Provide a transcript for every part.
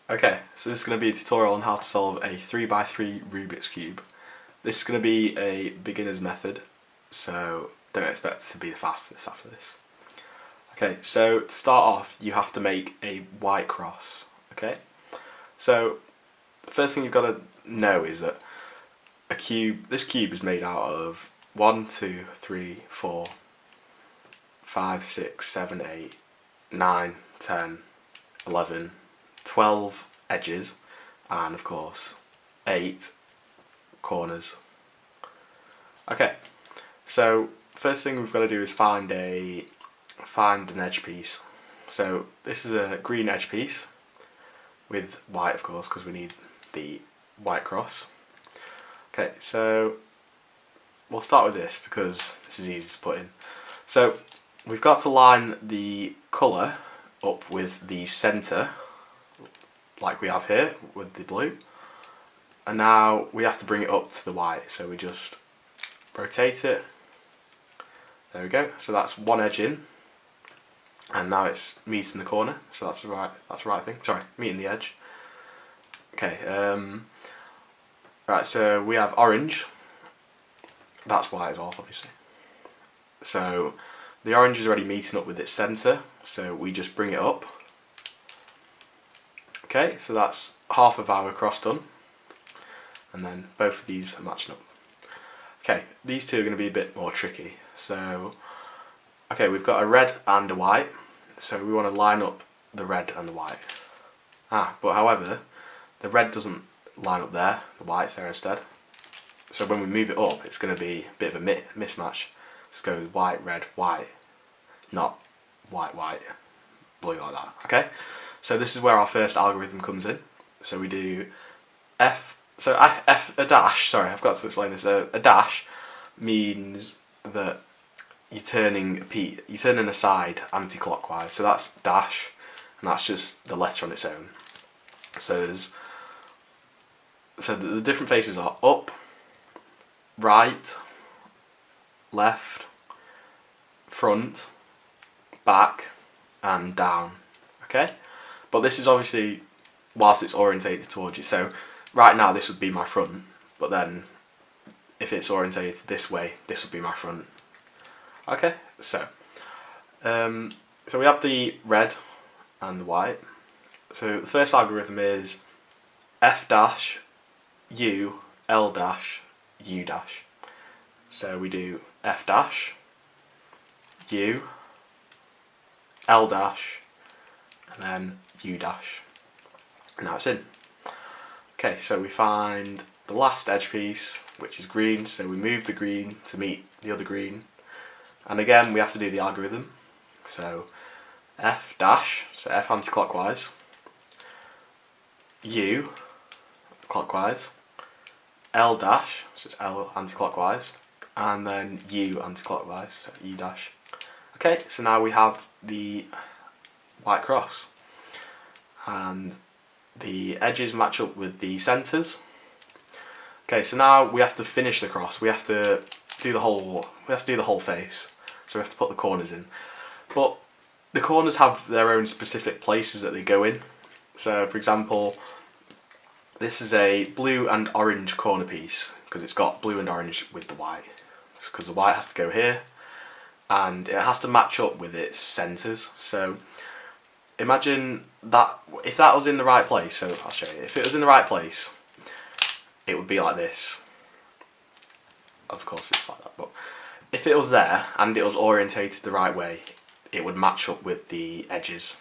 Okay, so this is going to be a tutorial on how to solve a 3x3 Rubik's Cube. This is going to be a beginner's method, so don't expect it to be the fastest after this. Okay, so to start off, you have to make a white cross. Okay, so the first thing you've got to know is that this cube is made out of 1, 2, 3, 4, 5, 6, 7, 8, 9, 10, 11, 12 edges, and of course 8 corners. Okay, so first thing we've got to do is find an edge piece. So this is a green edge piece with white, of course, because we need the white cross. Okay, so we'll start with this because this is easy to put in. So we've got to line the colour up with the centre, like we have here with the blue, and now we have to bring it up to the white, so we just rotate it. There we go, so that's one edge in, and now it's meeting the corner, so that's the right thing. Sorry, meeting the edge. Okay, right, so we have orange, that's white as well, obviously. So the orange is already meeting up with its centre, so we just bring it up. Okay, so that's half of our cross done, and then both of these are matching up. Okay, these two are going to be a bit more tricky. So, okay, we've got a red and a white, so we want to line up the red and the white. But however, the red doesn't line up there, the white's there instead. So when we move it up, it's going to be a bit of a mismatch. Let's go white, red, white, not white, white, blue like that, okay? So this is where our first algorithm comes in. So we do a dash, sorry, I've got to explain this. A dash means that you're turning a side anti-clockwise. So that's dash, and that's just the letter on its own. So the different faces are up, right, left, front, back, and down. Okay? But this is obviously whilst it's orientated towards you. So right now this would be my front, but then if it's orientated this way, this would be my front. Okay, so we have the red and the white. So the first algorithm is F dash U L dash U dash. So we do F dash U L dash and then U dash. Now it's in. Okay, so we find the last edge piece, which is green, so we move the green to meet the other green. And again, we have to do the algorithm. So F dash, so F anti-clockwise, U clockwise, L dash, so it's L anti-clockwise, and then U anti-clockwise, so U dash. Okay, so now we have the white cross, and the edges match up with the centres. Okay, so now we have to finish the cross. We have to do the whole face. So we have to put the corners in. But the corners have their own specific places that they go in. So for example, this is a blue and orange corner piece because it's got blue and orange with the white. It's because the white has to go here and it has to match up with its centres. So imagine that if that was in the right place, so I'll show you. If it was in the right place, it would be like this. Of course it's like that, but if it was there and it was orientated the right way, it would match up with the edges.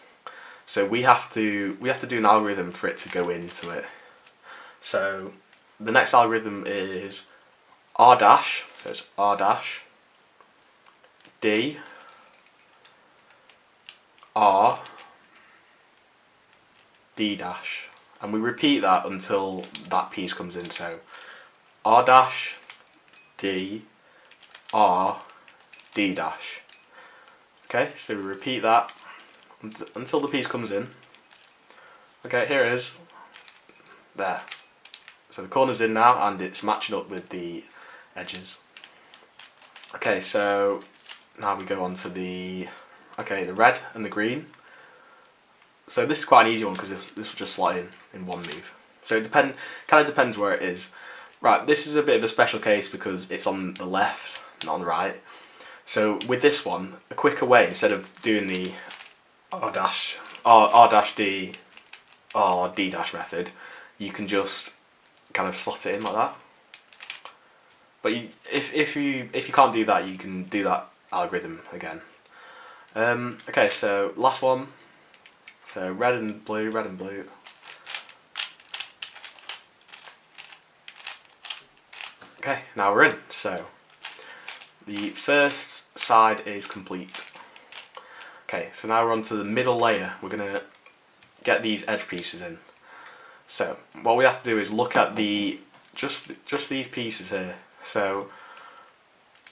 So we have to do an algorithm for it to go into it. So the next algorithm is R dash, so it's R dash, D, R, D dash, and we repeat that until that piece comes in. So R dash, D, R, D dash. Okay, so we repeat that until the piece comes in. Okay, here it is. There. So the corner's in now and it's matching up with the edges. Okay, so now we go on to the red and the green. So this is quite an easy one because this will just slot in one move. So it kind of depends where it is. Right, this is a bit of a special case because it's on the left, not on the right. So with this one, a quicker way, instead of doing the R dash D or D dash method, you can just kind of slot it in like that. But if you can't do that, you can do that algorithm again. Okay, so last one. So red and blue, red and blue. Okay, now we're in. So the first side is complete. Okay, so now we're on to the middle layer. We're gonna get these edge pieces in. So what we have to do is look at the just these pieces here. So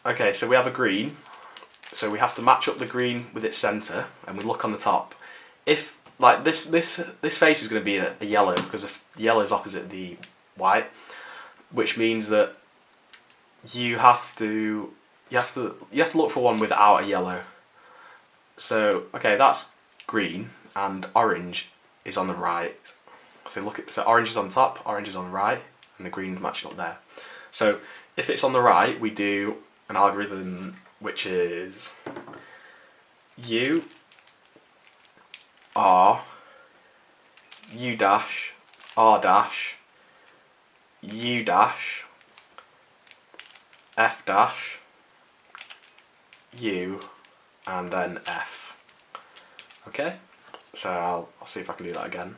okay, so we have a green. So we have to match up the green with its center, and we look on the top. If like this face is going to be a yellow because if yellow is opposite the white, which means that you have to look for one without a yellow. So okay, that's green, and orange is on the right. So orange is on top, orange is on the right, and the green matching up there. So if it's on the right, we do an algorithm which is U R U dash R dash U dash F dash U and then F. Okay, so I'll see if I can do that again.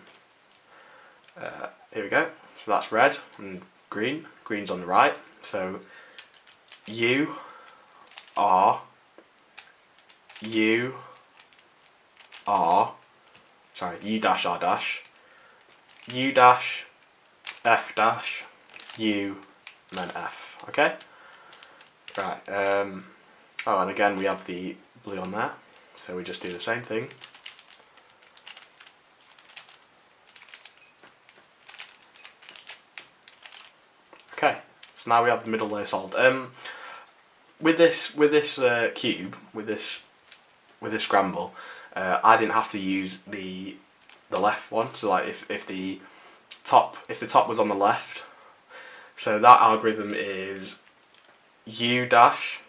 Here we go. So that's red and green. Green's on the right. So U R U R, sorry, U dash R dash U dash F dash U and then F. Okay. Right. Oh, and again we have the blue on there, so we just do the same thing. Okay, so now we have the middle layer solved. With this cube, with this scramble, I didn't have to use the left one. So like if the top was on the left, so that algorithm is U dash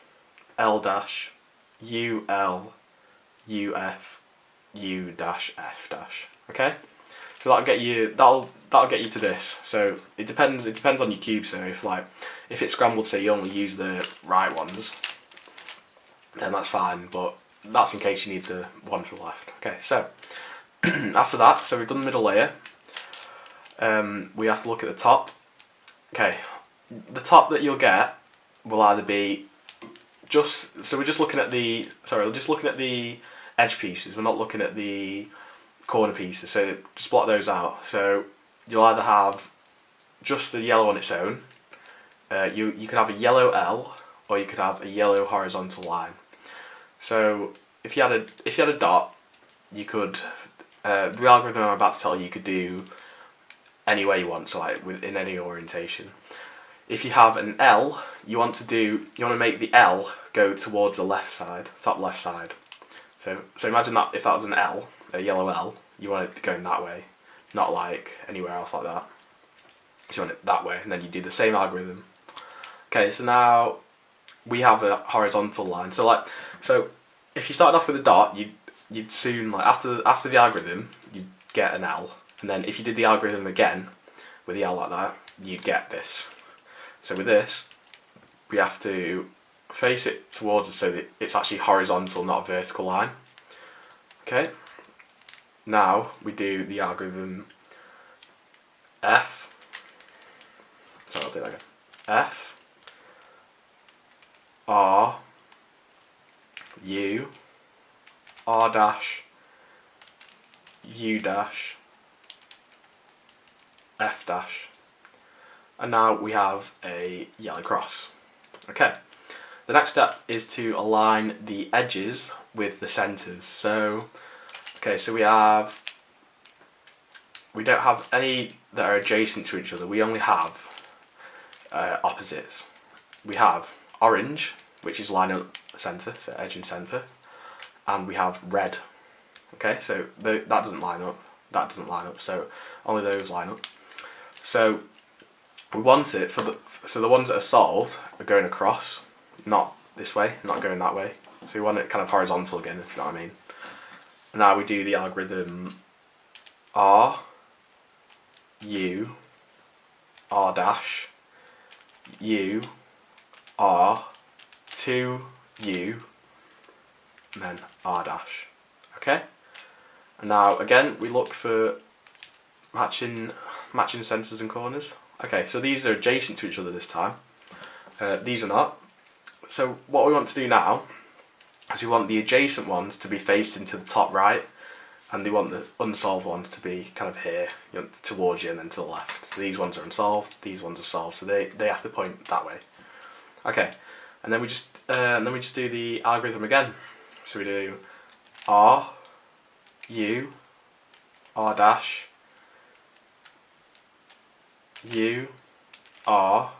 L dash U L U F U dash F dash. Okay, so that'll get you to this. So it depends on your cube. So if it's scrambled, so you only use the right ones, then that's fine. But that's in case you need the one to the left. Okay, so after that, so we've done the middle layer. We have to look at the top. Okay, the top that you'll get will either be we're just looking at the edge pieces. We're not looking at the corner pieces. So just block those out. So you'll either have just the yellow on its own. You could have a yellow L, or you could have a yellow horizontal line. So if you had a dot, you could the algorithm I'm about to tell you could do any way you want. So like in any orientation. If you have an L, you want to make the L go towards the left side, top left side. So imagine that if that was an L, a yellow L, you want it going that way, not like anywhere else like that. So you want it that way, and then you do the same algorithm. Okay, so now we have a horizontal line. So if you started off with a dot, you'd soon after the algorithm you'd get an L, and then if you did the algorithm again with the L like that, you'd get this. So with this, we have to face it towards us so that it's actually horizontal, not a vertical line. Okay. Now we do the algorithm F. So I'll do that again. F R U R dash U dash F dash. And now we have a yellow cross. Okay. The next step is to align the edges with the centers. So, okay, so we don't have any that are adjacent to each other. We only have opposites. We have orange, which is line up center, so edge and center, and we have red. Okay, so that doesn't line up. That doesn't line up. So only those line up. So we want it so the ones that are solved are going across, not this way, not going that way. So we want it kind of horizontal again, if you know what I mean. And now we do the algorithm R, U, R dash, U, R, 2, U, and then R dash. Okay? And now again we look for matching centres and corners. Okay, so these are adjacent to each other this time. These are not. So what we want to do now is we want the adjacent ones to be facing to the top right, and we want the unsolved ones to be kind of here, towards you and then to the left. So these ones are unsolved, these ones are solved, so they have to point that way. Okay, and then we just do the algorithm again. So we do R, U, R dash, U, R,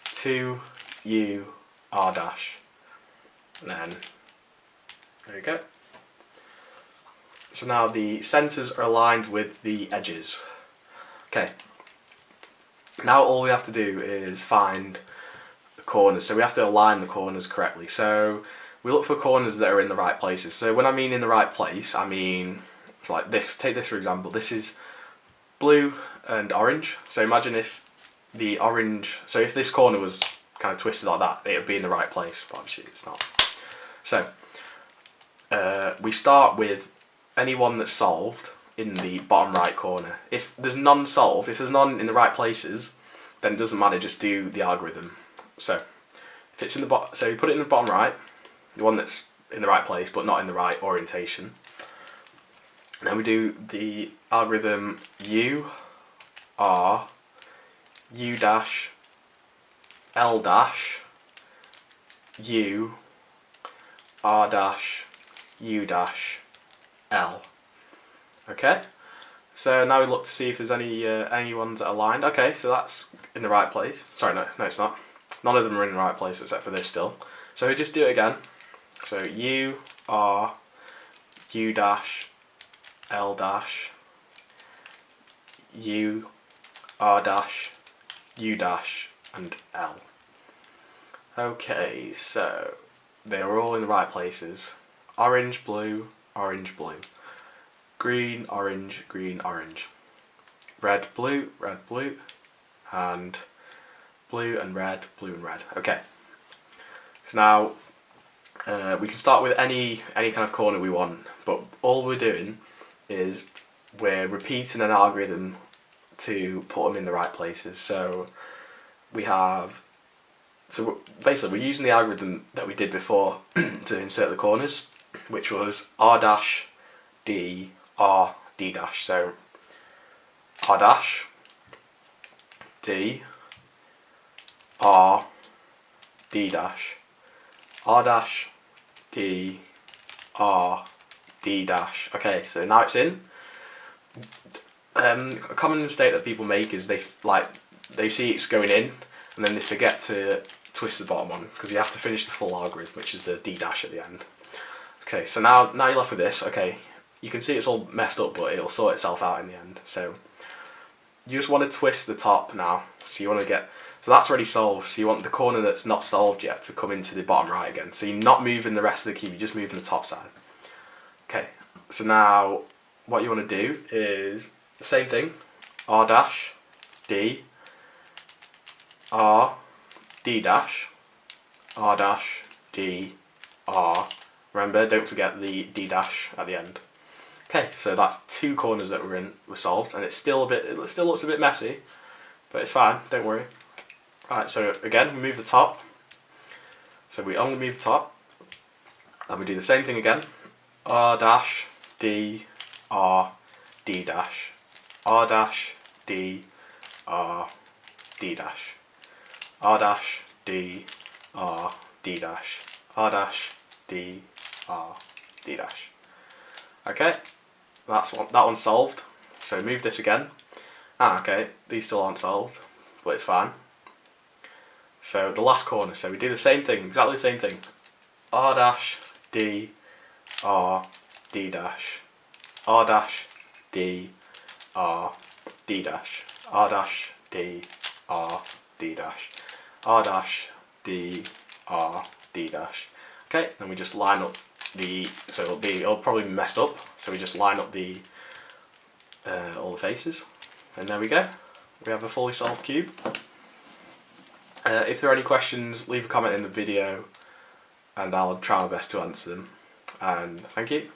2, U, R dash, and then there you go. So now the centres are aligned with the edges. Okay, now all we have to do is find the corners, so we have to align the corners correctly. So we look for corners that are in the right places. So when I mean in the right place, I mean like this. Take this for example. This is blue and orange. So imagine if the orange, so if this corner was kind of twisted like that, it would be in the right place, but obviously it's not. So we start with any one that's solved in the bottom right corner. If there's none solved, if there's none in the right places, then it doesn't matter, just do the algorithm. So if it's in the bottom, so you put it in the bottom right, the one that's in the right place but not in the right orientation. And then we do the algorithm U, R, U dash, L dash, U, R dash, U dash, L. Okay, so now we look to see if there's any ones that are aligned. Okay, so that's in the right place. Sorry, no, it's not. None of them are in the right place except for this still. So we just do it again. So U, R, U dash, L dash, U, R dash, U dash, and L. Okay, so they are all in the right places. Orange, blue, orange, blue. Green, orange, green, orange. Red, blue, and blue and red, blue and red. Okay. So now we can start with any kind of corner we want, but all we're doing is we're repeating an algorithm to put them in the right places. So basically we're using the algorithm that we did before to insert the corners, which was R dash, D, R, D dash. So R dash, D, R, D dash, R dash, D, R, D dash. Okay, so now it's in. A common mistake that people make is they see it's going in and then they forget to twist the bottom one, because you have to finish the full algorithm, which is the D dash at the end. Okay, so now you're left with this. Okay, you can see it's all messed up, but it'll sort itself out in the end. So you just want to twist the top now. So you want to so that's already solved. So you want the corner that's not solved yet to come into the bottom right again. So you're not moving the rest of the cube, you're just moving the top side. Okay, so now what you want to do is the same thing. R dash, D, R, D dash, R dash, D, R. Remember, don't forget the D dash at the end. Okay, so that's two corners that were solved, and it still looks a bit messy, but it's fine, don't worry. Right, so again, we move the top. So we only move the top, and we do the same thing again. R dash, D, R, D dash, R dash, D, R, D dash, R dash, D, R, D dash, R dash, D, R, D dash. Okay, that one's solved. So move this again. Okay, these still aren't solved, but it's fine. So the last corner, so we do the same thing, exactly the same thing. R dash, D, R, D dash, R dash D R D dash R dash D R D dash R dash D R D dash. Okay, then we just line up the, so it'll probably be messed up, so we just line up the all the faces, and there we go. We have a fully solved cube. If there are any questions, leave a comment in the video and I'll try my best to answer them. And thank you.